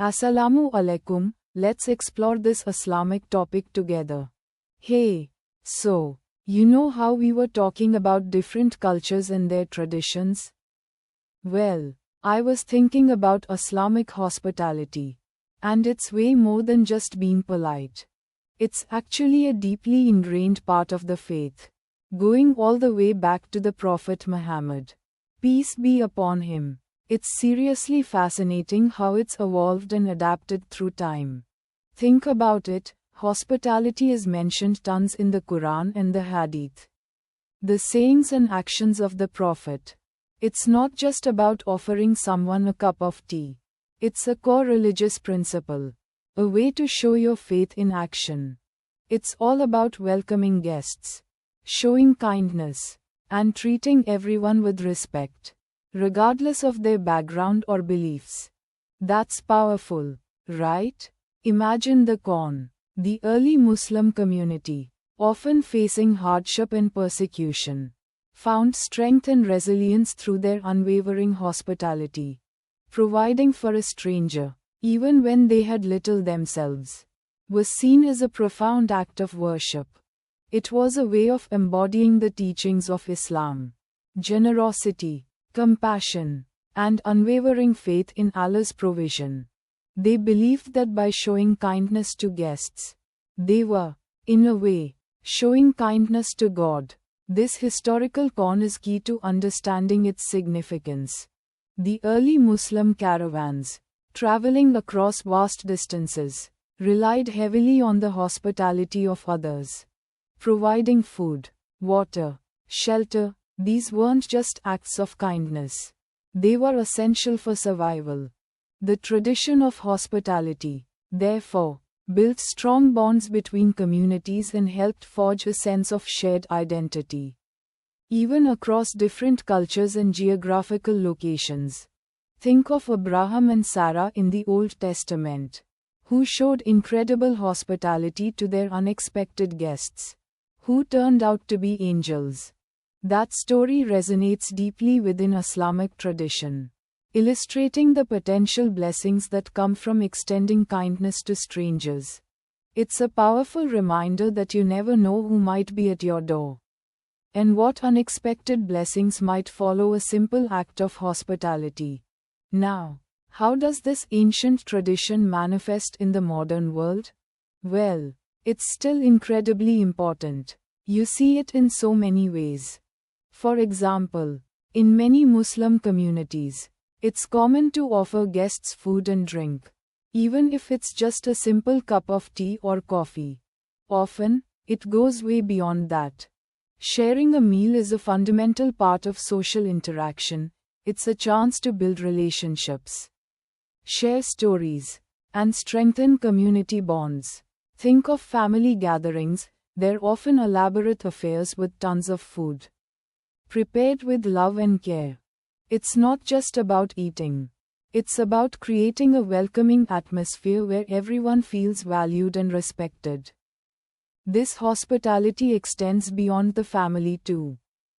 Assalamu alaikum, let's explore this Islamic topic together. Hey, so, you know how we were talking about different cultures and their traditions? Well, I was thinking about Islamic hospitality. And it's way more than just being polite. It's actually a deeply ingrained part of the faith, going all the way back to the Prophet Muhammad. Peace be upon him. It's seriously fascinating how it's evolved and adapted through time. Think about it, hospitality is mentioned tons in the Quran and the Hadith. The sayings and actions of the Prophet. It's not just about offering someone a cup of tea. It's a core religious principle, a way to show your faith in action. It's all about welcoming guests, showing kindness, and treating everyone with respect, regardless of their background or beliefs. That's powerful, right? Imagine the early Muslim community, often facing hardship and persecution, found strength and resilience through their unwavering hospitality, providing for a stranger, even when they had little themselves, was seen as a profound act of worship. It was a way of embodying the teachings of Islam: generosity, compassion, and unwavering faith in Allah's provision. They believed that by showing kindness to guests, they were, in a way, showing kindness to God. This historical con is key to understanding its significance. The early Muslim caravans, traveling across vast distances, relied heavily on the hospitality of others, providing food, water, shelter. These weren't just acts of kindness. They were essential for survival. The tradition of hospitality, therefore, built strong bonds between communities and helped forge a sense of shared identity, even across different cultures and geographical locations. Think of Abraham and Sarah in the Old Testament, who showed incredible hospitality to their unexpected guests, who turned out to be angels. That story resonates deeply within Islamic tradition, illustrating the potential blessings that come from extending kindness to strangers. It's a powerful reminder that you never know who might be at your door, and what unexpected blessings might follow a simple act of hospitality. Now, how does this ancient tradition manifest in the modern world? Well, it's still incredibly important. You see it in so many ways. For example, in many Muslim communities, it's common to offer guests food and drink, even if it's just a simple cup of tea or coffee. Often, it goes way beyond that. Sharing a meal is a fundamental part of social interaction. It's a chance to build relationships, share stories, and strengthen community bonds. Think of family gatherings. They're often elaborate affairs with tons of food, prepared with love and care. It's not just about eating. It's about creating a welcoming atmosphere where everyone feels valued and respected. This hospitality extends beyond the family too.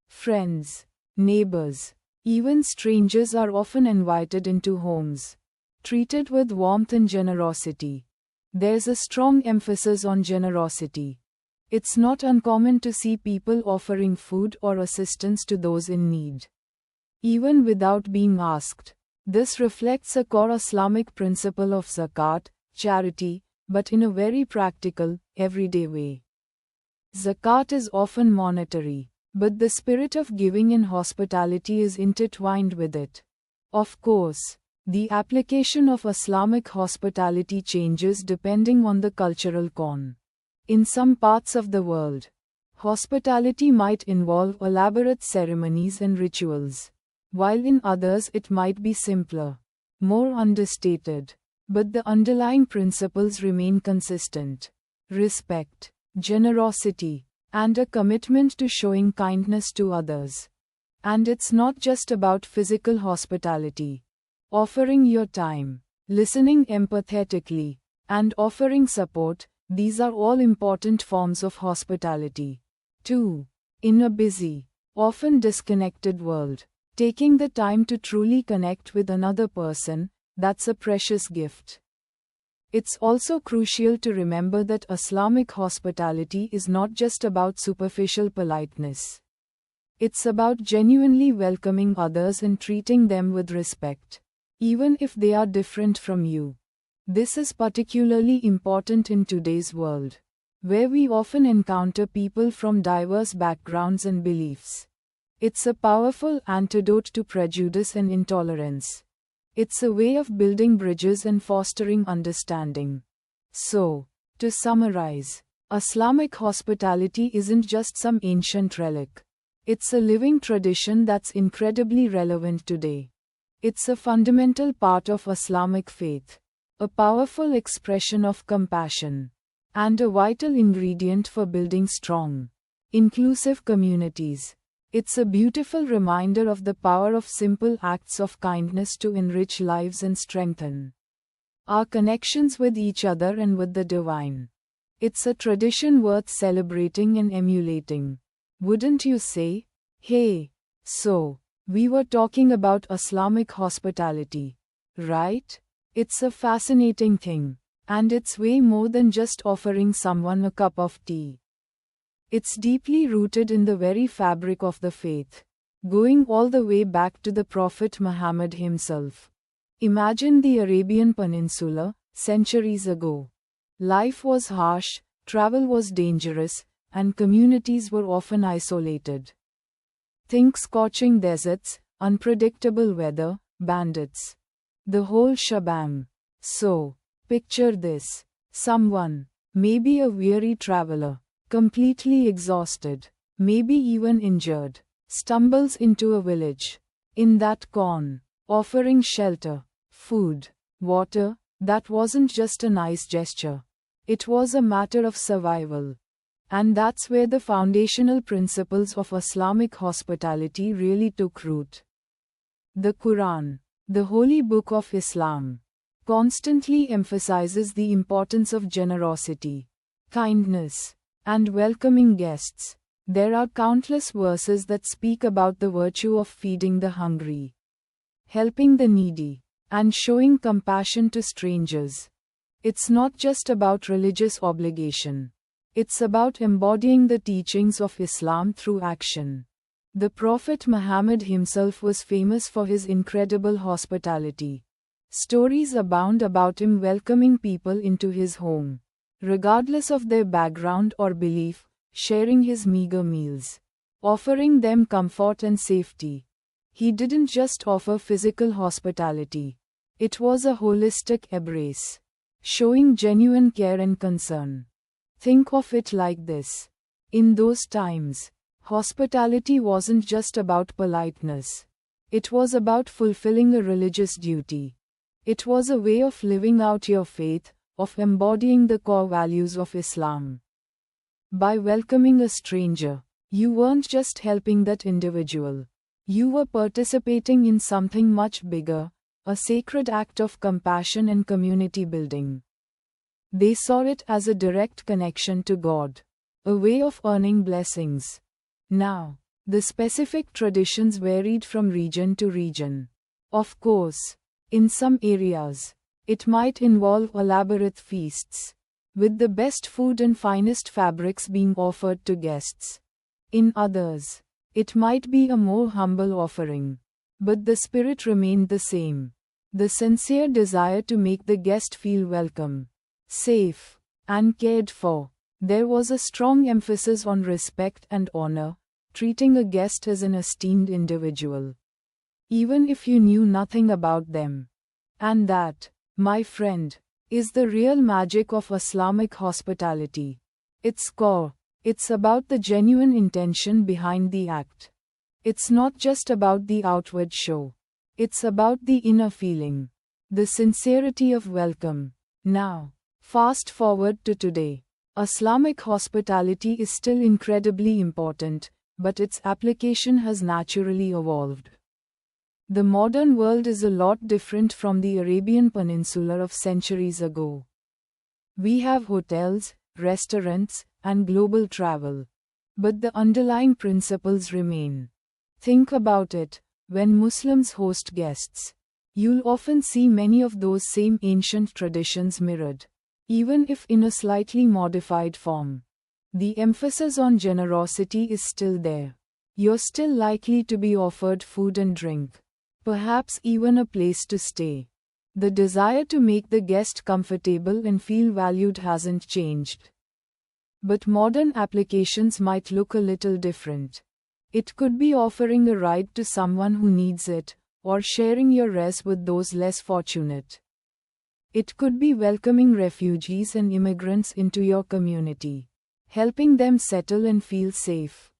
Friends, neighbors, even strangers are often invited into homes, treated with warmth and generosity. There's a strong emphasis on generosity. It's not uncommon to see people offering food or assistance to those in need, even without being asked. This reflects a core Islamic principle of zakat, charity, but in a very practical, everyday way. Zakat is often monetary, but the spirit of giving and hospitality is intertwined with it. Of course, the application of Islamic hospitality changes depending on the cultural con. In some parts of the world, hospitality might involve elaborate ceremonies and rituals, while in others it might be simpler, more understated. But the underlying principles remain consistent: respect, generosity, and a commitment to showing kindness to others. And it's not just about physical hospitality. Offering your time, listening empathetically, and offering support, these are all important forms of hospitality. 2. In a busy, often disconnected world, taking the time to truly connect with another person, that's a precious gift. It's also crucial to remember that Islamic hospitality is not just about superficial politeness. It's about genuinely welcoming others and treating them with respect, even if they are different from you. This is particularly important in today's world, where we often encounter people from diverse backgrounds and beliefs. It's a powerful antidote to prejudice and intolerance. It's a way of building bridges and fostering understanding. So, to summarize, Islamic hospitality isn't just some ancient relic. It's a living tradition that's incredibly relevant today. It's a fundamental part of Islamic faith, a powerful expression of compassion, and a vital ingredient for building strong, inclusive communities. It's a beautiful reminder of the power of simple acts of kindness to enrich lives and strengthen our connections with each other and with the divine. It's a tradition worth celebrating and emulating, wouldn't you say? Hey, so, we were talking about Islamic hospitality, right? It's a fascinating thing, and it's way more than just offering someone a cup of tea. It's deeply rooted in the very fabric of the faith, going all the way back to the Prophet Muhammad himself. Imagine the Arabian Peninsula, centuries ago. Life was harsh, travel was dangerous, and communities were often isolated. Think scorching deserts, unpredictable weather, bandits. The whole shebang. So, picture this. Someone, maybe a weary traveler, completely exhausted, maybe even injured, stumbles into a village. In that corn, offering shelter, food, water, that wasn't just a nice gesture. It was a matter of survival. And that's where the foundational principles of Islamic hospitality really took root. The Quran, the holy book of Islam, constantly emphasizes the importance of generosity, kindness, and welcoming guests. There are countless verses that speak about the virtue of feeding the hungry, helping the needy, and showing compassion to strangers. It's not just about religious obligation. It's about embodying the teachings of Islam through action. The Prophet Muhammad himself was famous for his incredible hospitality. Stories abound about him welcoming people into his home, regardless of their background or belief, sharing his meager meals, offering them comfort and safety. He didn't just offer physical hospitality. It was a holistic embrace, showing genuine care and concern. Think of it like this. In those times, hospitality wasn't just about politeness. It was about fulfilling a religious duty. It was a way of living out your faith, of embodying the core values of Islam. By welcoming a stranger, you weren't just helping that individual. You were participating in something much bigger, a sacred act of compassion and community building. They saw it as a direct connection to God, a way of earning blessings. Now, the specific traditions varied from region to region. Of course, in some areas, it might involve elaborate feasts, with the best food and finest fabrics being offered to guests. In others, it might be a more humble offering. But the spirit remained the same. The sincere desire to make the guest feel welcome, safe, and cared for. There was a strong emphasis on respect and honor, treating a guest as an esteemed individual, even if you knew nothing about them. And that, my friend, is the real magic of Islamic hospitality. Its core, it's about the genuine intention behind the act. It's not just about the outward show. It's about the inner feeling, the sincerity of welcome. Now, fast forward to today. Islamic hospitality is still incredibly important, but its application has naturally evolved. The modern world is a lot different from the Arabian Peninsula of centuries ago. We have hotels, restaurants, and global travel. But the underlying principles remain. Think about it. When Muslims host guests, you'll often see many of those same ancient traditions mirrored. even if in a slightly modified form. The emphasis on generosity is still there. You're still likely to be offered food and drink, perhaps even a place to stay. The desire to make the guest comfortable and feel valued hasn't changed. But modern applications might look a little different. It could be offering a ride to someone who needs it, or sharing your res with those less fortunate. It could be welcoming refugees and immigrants into your community, helping them settle and feel safe.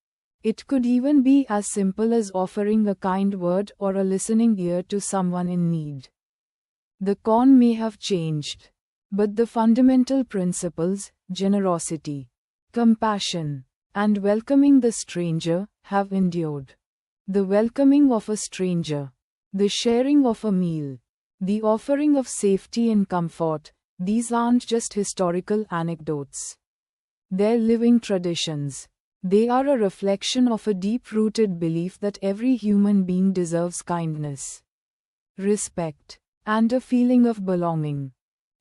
It could even be as simple as offering a kind word or a listening ear to someone in need. The con may have changed, but the fundamental principles, generosity, compassion, and welcoming the stranger, have endured. The welcoming of a stranger, the sharing of a meal, the offering of safety and comfort, these aren't just historical anecdotes. They're living traditions. They are a reflection of a deep-rooted belief that every human being deserves kindness, respect, and a feeling of belonging.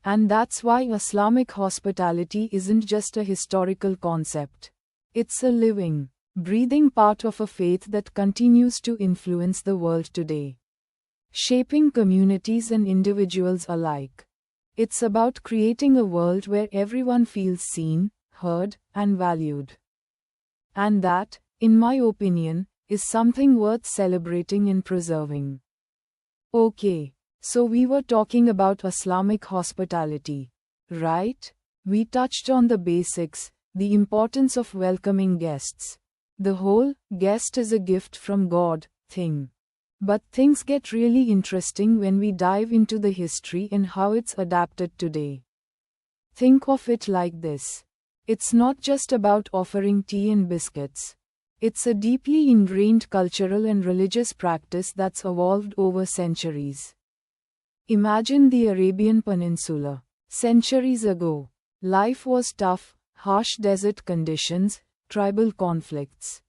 And that's why Islamic hospitality isn't just a historical concept. It's a living, breathing part of a faith that continues to influence the world today, shaping communities and individuals alike. It's about creating a world where everyone feels seen, heard, and valued. And that, in my opinion, is something worth celebrating and preserving. Okay, so we were talking about Islamic hospitality, right? We touched on the basics, the importance of welcoming guests, the whole guest is a gift from God thing. But things get really interesting when we dive into the history and how it's adapted today. Think of it like this. It's not just about offering tea and biscuits. It's a deeply ingrained cultural and religious practice that's evolved over centuries. Imagine the Arabian Peninsula. Centuries ago, life was tough, harsh desert conditions, tribal conflicts.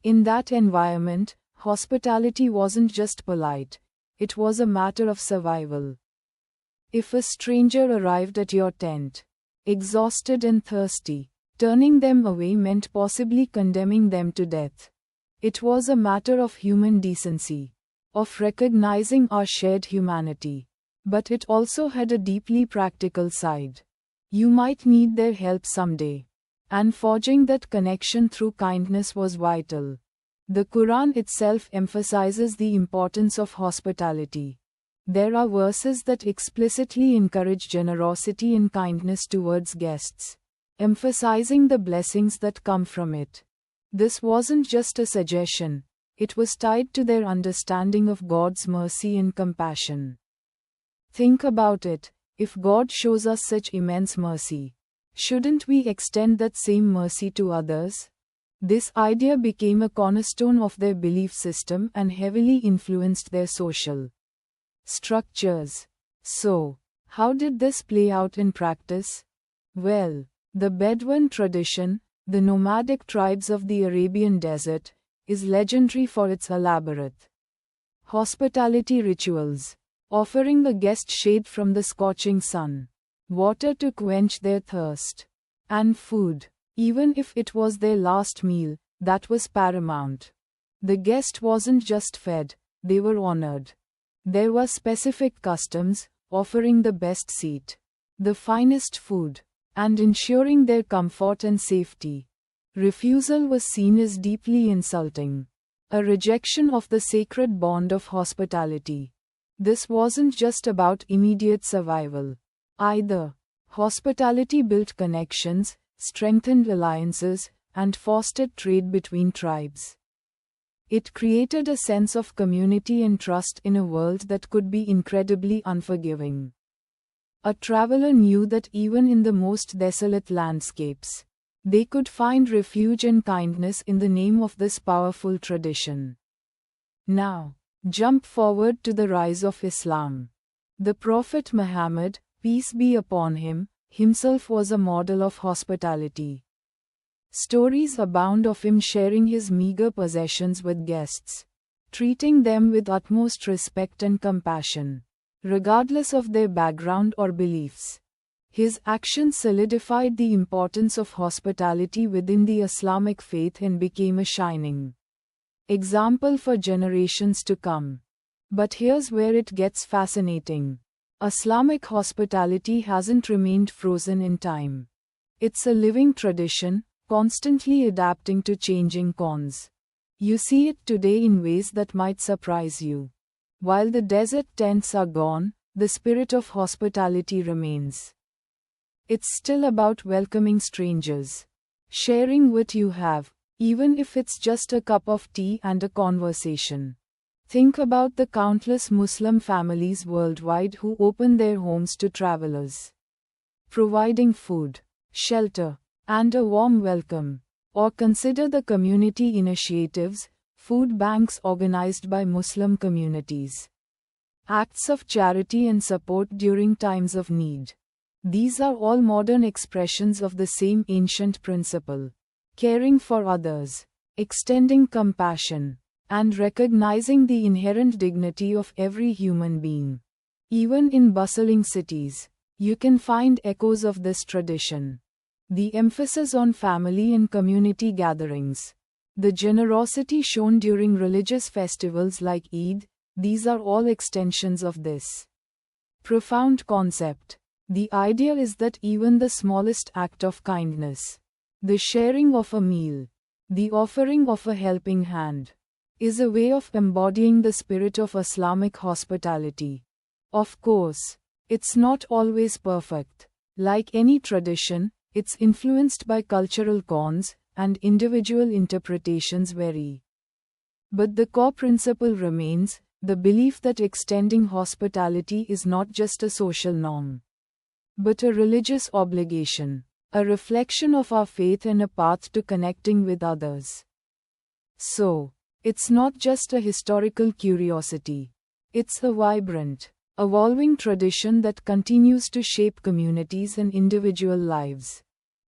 In that environment, hospitality wasn't just polite, it was a matter of survival. If a stranger arrived at your tent, exhausted and thirsty, turning them away meant possibly condemning them to death. It was a matter of human decency, of recognizing our shared humanity. But it also had a deeply practical side. You might need their help someday. And forging that connection through kindness was vital. The Quran itself emphasizes the importance of hospitality. There are verses that explicitly encourage generosity and kindness towards guests, emphasizing the blessings that come from it. This wasn't just a suggestion, it was tied to their understanding of God's mercy and compassion. Think about it, if God shows us such immense mercy, shouldn't we extend that same mercy to others? This idea became a cornerstone of their belief system and heavily influenced their social structures. So, how did this play out in practice? Well, the Bedouin tradition, the nomadic tribes of the Arabian desert, is legendary for its elaborate hospitality rituals, offering a guest shade from the scorching sun, water to quench their thirst, and food, even if it was their last meal, that was paramount. The guest wasn't just fed, they were honored. There were specific customs, offering the best seat, the finest food, and ensuring their comfort and safety. Refusal was seen as deeply insulting, a rejection of the sacred bond of hospitality. This wasn't just about immediate survival, either. Hospitality built connections, strengthened alliances, and fostered trade between tribes. It created a sense of community and trust in a world that could be incredibly unforgiving. A traveler knew that even in the most desolate landscapes, they could find refuge and kindness in the name of this powerful tradition. Now, jump forward to the rise of Islam. The Prophet Muhammad, peace be upon him, himself was a model of hospitality. Stories abound of him sharing his meager possessions with guests, treating them with utmost respect and compassion, regardless of their background or beliefs. His actions solidified the importance of hospitality within the Islamic faith and became a shining example for generations to come. But here's where it gets fascinating. Islamic hospitality hasn't remained frozen in time. It's a living tradition, constantly adapting to changing cons. You see it today in ways that might surprise you. While the desert tents are gone, the spirit of hospitality remains. It's still about welcoming strangers, sharing what you have, even if it's just a cup of tea and a conversation. Think about the countless Muslim families worldwide who open their homes to travelers, providing food, shelter, and a warm welcome. Or consider the community initiatives, food banks organized by Muslim communities, acts of charity and support during times of need. These are all modern expressions of the same ancient principle: caring for others, extending compassion, and recognizing the inherent dignity of every human being. Even in bustling cities, you can find echoes of this tradition. The emphasis on family and community gatherings, the generosity shown during religious festivals like Eid, these are all extensions of this profound concept. The idea is that even the smallest act of kindness, the sharing of a meal, the offering of a helping hand, is a way of embodying the spirit of Islamic hospitality. Of course, it's not always perfect. Like any tradition, it's influenced by cultural cons, and individual interpretations vary. But the core principle remains, the belief that extending hospitality is not just a social norm, but a religious obligation, a reflection of our faith and a path to connecting with others. So, it's not just a historical curiosity. It's a vibrant, evolving tradition that continues to shape communities and individual lives.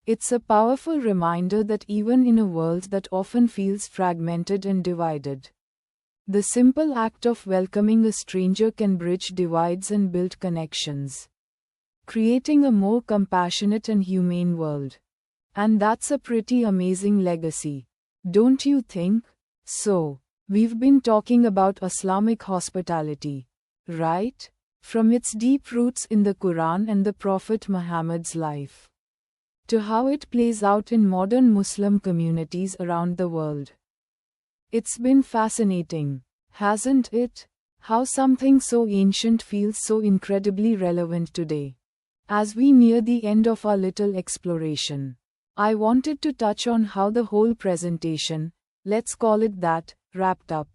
It's a powerful reminder that even in a world that often feels fragmented and divided, the simple act of welcoming a stranger can bridge divides and build connections, creating a more compassionate and humane world. And that's a pretty amazing legacy, don't you think? So, we've been talking about Islamic hospitality, right? From its deep roots in the Quran and the Prophet Muhammad's life, to how it plays out in modern Muslim communities around the world. It's been fascinating, hasn't it? How something so ancient feels so incredibly relevant today. As we near the end of our little exploration, I wanted to touch on how the whole presentation, let's call it that, wrapped up.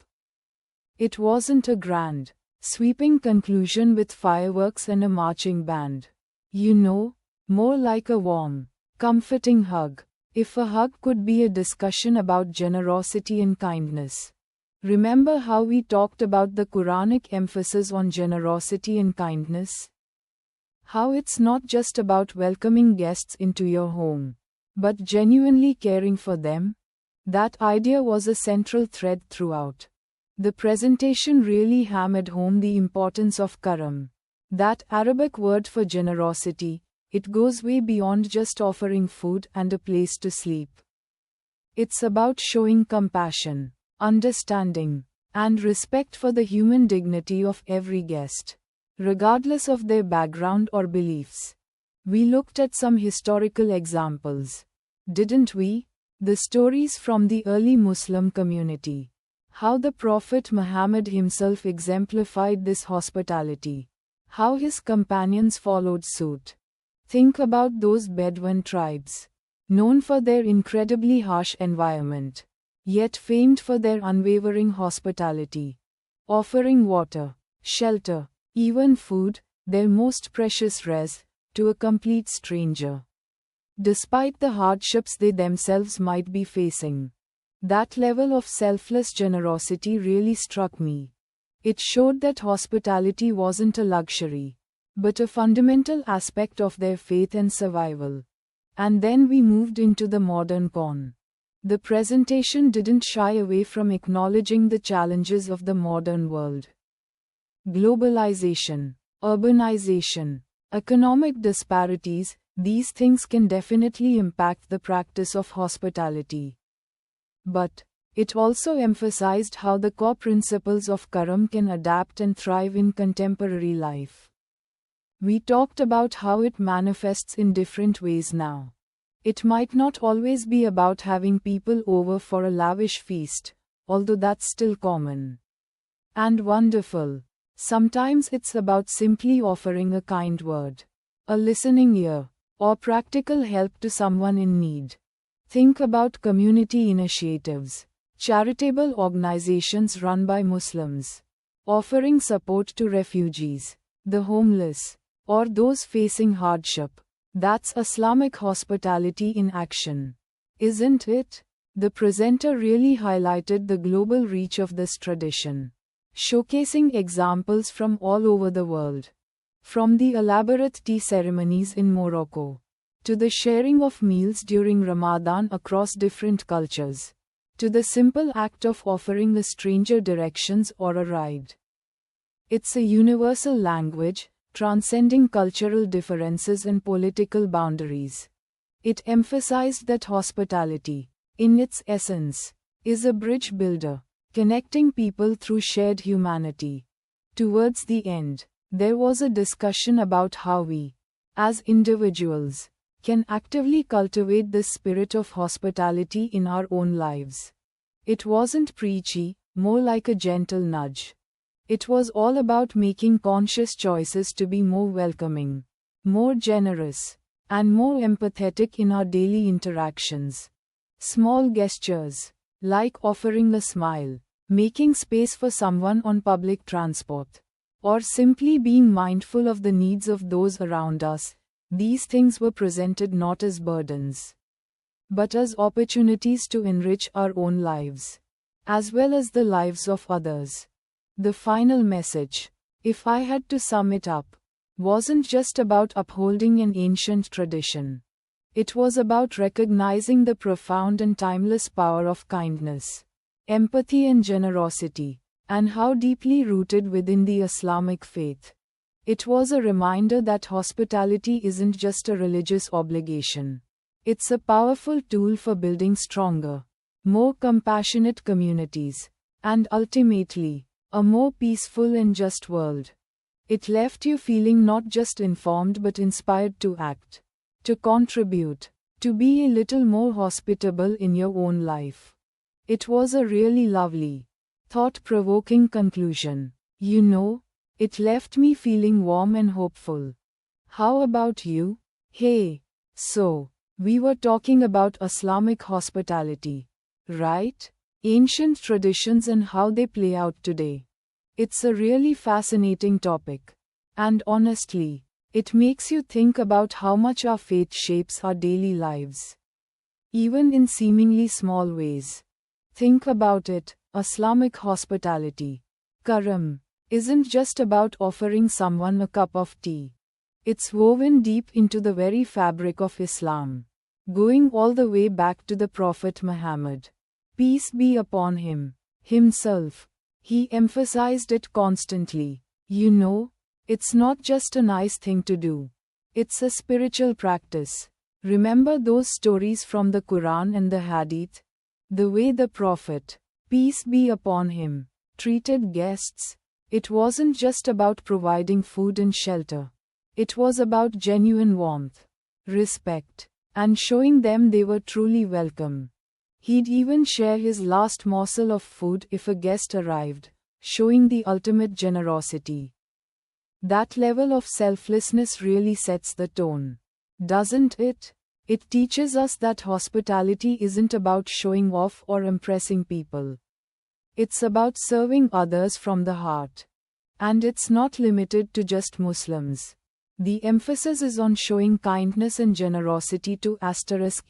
It wasn't a grand, sweeping conclusion with fireworks and a marching band. More like a warm, comforting hug. If a hug could be a discussion about generosity and kindness. Remember how we talked about the Quranic emphasis on generosity and kindness? How it's not just about welcoming guests into your home, but genuinely caring for them? That idea was a central thread throughout. The presentation really hammered home the importance of karam, that Arabic word for generosity. It goes way beyond just offering food and a place to sleep. It's about showing compassion, understanding, and respect for the human dignity of every guest, regardless of their background or beliefs. We looked at some historical examples, didn't we? The stories from the early Muslim community. How the Prophet Muhammad himself exemplified this hospitality. How his companions followed suit. Think about those Bedouin tribes, known for their incredibly harsh environment, yet famed for their unwavering hospitality, offering water, shelter, even food, their most precious res, to a complete stranger, despite the hardships they themselves might be facing. That level of selfless generosity really struck me. It showed that hospitality wasn't a luxury, but a fundamental aspect of their faith and survival. And then we moved into the modern con. The presentation didn't shy away from acknowledging the challenges of the modern world. Globalization, urbanization, economic disparities, these things can definitely impact the practice of hospitality. But it also emphasized how the core principles of Karam can adapt and thrive in contemporary life. We talked about how it manifests in different ways now. It might not always be about having people over for a lavish feast, although that's still common and wonderful. Sometimes it's about simply offering a kind word, a listening ear, or practical help to someone in need. Think about community initiatives, charitable organizations run by Muslims, offering support to refugees, the homeless, or those facing hardship. That's Islamic hospitality in action, isn't it? The presenter really highlighted the global reach of this tradition, showcasing examples from all over the world. From the elaborate tea ceremonies in Morocco, to the sharing of meals during Ramadan across different cultures, to the simple act of offering a stranger directions or a ride. It's a universal language, transcending cultural differences and political boundaries. It emphasized that hospitality, in its essence, is a bridge builder, connecting people through shared humanity. Towards the end, there was a discussion about how we, as individuals, can actively cultivate this spirit of hospitality in our own lives. It wasn't preachy, more like a gentle nudge. It was all about making conscious choices to be more welcoming, more generous, and more empathetic in our daily interactions. Small gestures, like offering a smile, making space for someone on public transport, or simply being mindful of the needs of those around us, these things were presented not as burdens, but as opportunities to enrich our own lives, as well as the lives of others. The final message, if I had to sum it up, wasn't just about upholding an ancient tradition. It was about recognizing the profound and timeless power of kindness, empathy and generosity, and how deeply rooted within the Islamic faith. It was a reminder that hospitality isn't just a religious obligation. It's a powerful tool for building stronger, more compassionate communities, and ultimately, a more peaceful and just world. It left you feeling not just informed but inspired to act, to contribute, to be a little more hospitable in your own life. It was a really lovely, thought-provoking conclusion. It left me feeling warm and hopeful. How about you? Hey, so, we were talking about Islamic hospitality, right? Ancient traditions and how they play out today. It's a really fascinating topic. And honestly, it makes you think about how much our faith shapes our daily lives, even in seemingly small ways. Think about it, Islamic hospitality, Karam, isn't just about offering someone a cup of tea. It's woven deep into the very fabric of Islam, going all the way back to the Prophet Muhammad, peace be upon him, himself. He emphasized it constantly. It's not just a nice thing to do. It's a spiritual practice. Remember those stories from the Quran and the Hadith? The way the Prophet, peace be upon him, treated guests. It wasn't just about providing food and shelter. It was about genuine warmth, respect, and showing them they were truly welcome. He'd even share his last morsel of food if a guest arrived, showing the ultimate generosity. That level of selflessness really sets the tone, doesn't it? It teaches us that hospitality isn't about showing off or impressing people. It's about serving others from the heart. And it's not limited to just Muslims. The emphasis is on showing kindness and generosity to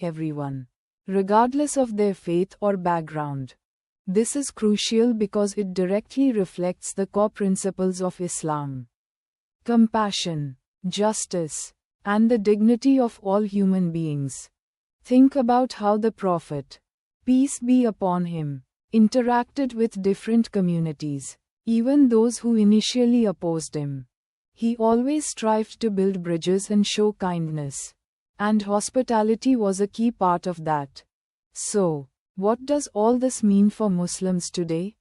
everyone, regardless of their faith or background. This is crucial because it directly reflects the core principles of Islam: compassion, justice, and the dignity of all human beings. Think about how the Prophet, peace be upon him, interacted with different communities, even those who initially opposed him. He always strived to build bridges and show kindness. And hospitality was a key part of that. So, what does all this mean for Muslims today?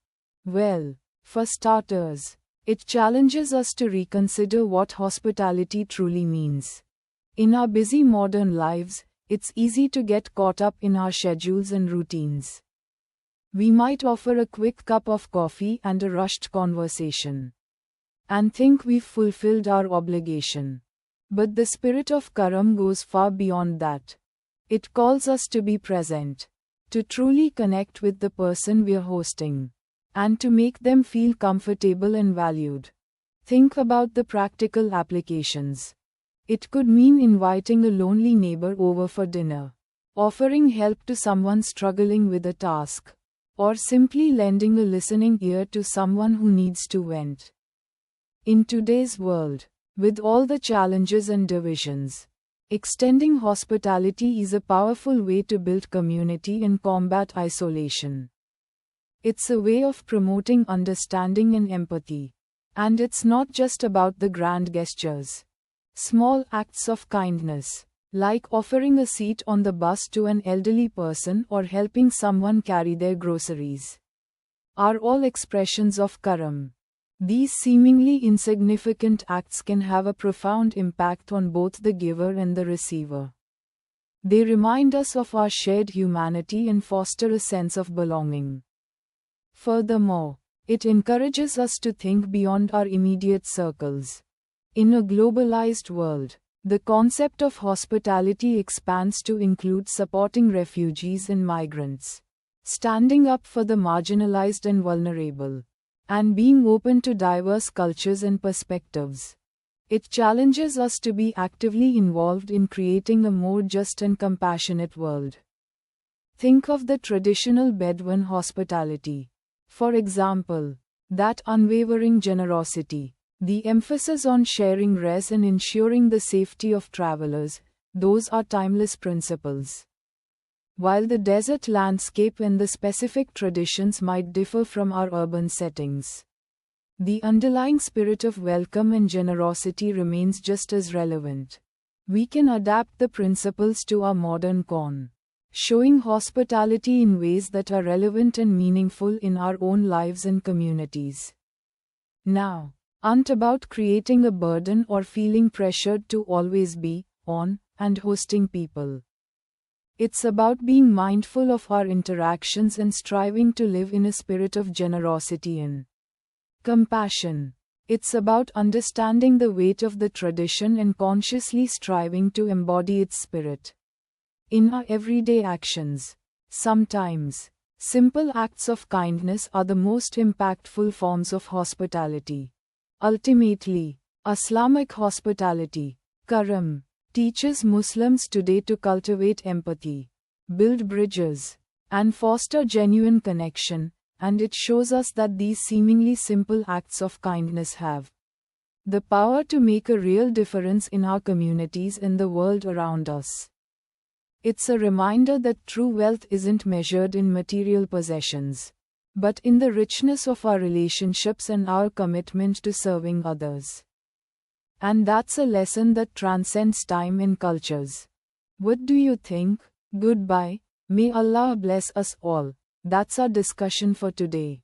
Well, for starters, it challenges us to reconsider what hospitality truly means. In our busy modern lives, it's easy to get caught up in our schedules and routines. We might offer a quick cup of coffee and a rushed conversation, and think we've fulfilled our obligation. But the spirit of Karam goes far beyond that. It calls us to be present, to truly connect with the person we're hosting, and to make them feel comfortable and valued. Think about the practical applications. It could mean inviting a lonely neighbor over for dinner, offering help to someone struggling with a task, or simply lending a listening ear to someone who needs to vent. In today's world, with all the challenges and divisions, extending hospitality is a powerful way to build community and combat isolation. It's a way of promoting understanding and empathy. And it's not just about the grand gestures. Small acts of kindness, like offering a seat on the bus to an elderly person or helping someone carry their groceries, are all expressions of Karam. These seemingly insignificant acts can have a profound impact on both the giver and the receiver. They remind us of our shared humanity and foster a sense of belonging. Furthermore, it encourages us to think beyond our immediate circles. In a globalized world, the concept of hospitality expands to include supporting refugees and migrants, standing up for the marginalized and vulnerable, and being open to diverse cultures and perspectives. It challenges us to be actively involved in creating a more just and compassionate world. Think of the traditional Bedouin hospitality. For example, that unwavering generosity, the emphasis on sharing res and ensuring the safety of travelers, those are timeless principles. While the desert landscape and the specific traditions might differ from our urban settings, the underlying spirit of welcome and generosity remains just as relevant. We can adapt the principles to our modern showing hospitality in ways that are relevant and meaningful in our own lives and communities. Now, aren't about creating a burden or feeling pressured to always be on and hosting people. It's about being mindful of our interactions and striving to live in a spirit of generosity and compassion. It's about understanding the weight of the tradition and consciously striving to embody its spirit in our everyday actions. Sometimes, simple acts of kindness are the most impactful forms of hospitality. Ultimately, Islamic hospitality, Karam, teaches Muslims today to cultivate empathy, build bridges, and foster genuine connection, and it shows us that these seemingly simple acts of kindness have the power to make a real difference in our communities and the world around us. It's a reminder that true wealth isn't measured in material possessions, but in the richness of our relationships and our commitment to serving others. And that's a lesson that transcends time and cultures. What do you think? Goodbye. May Allah bless us all. That's our discussion for today.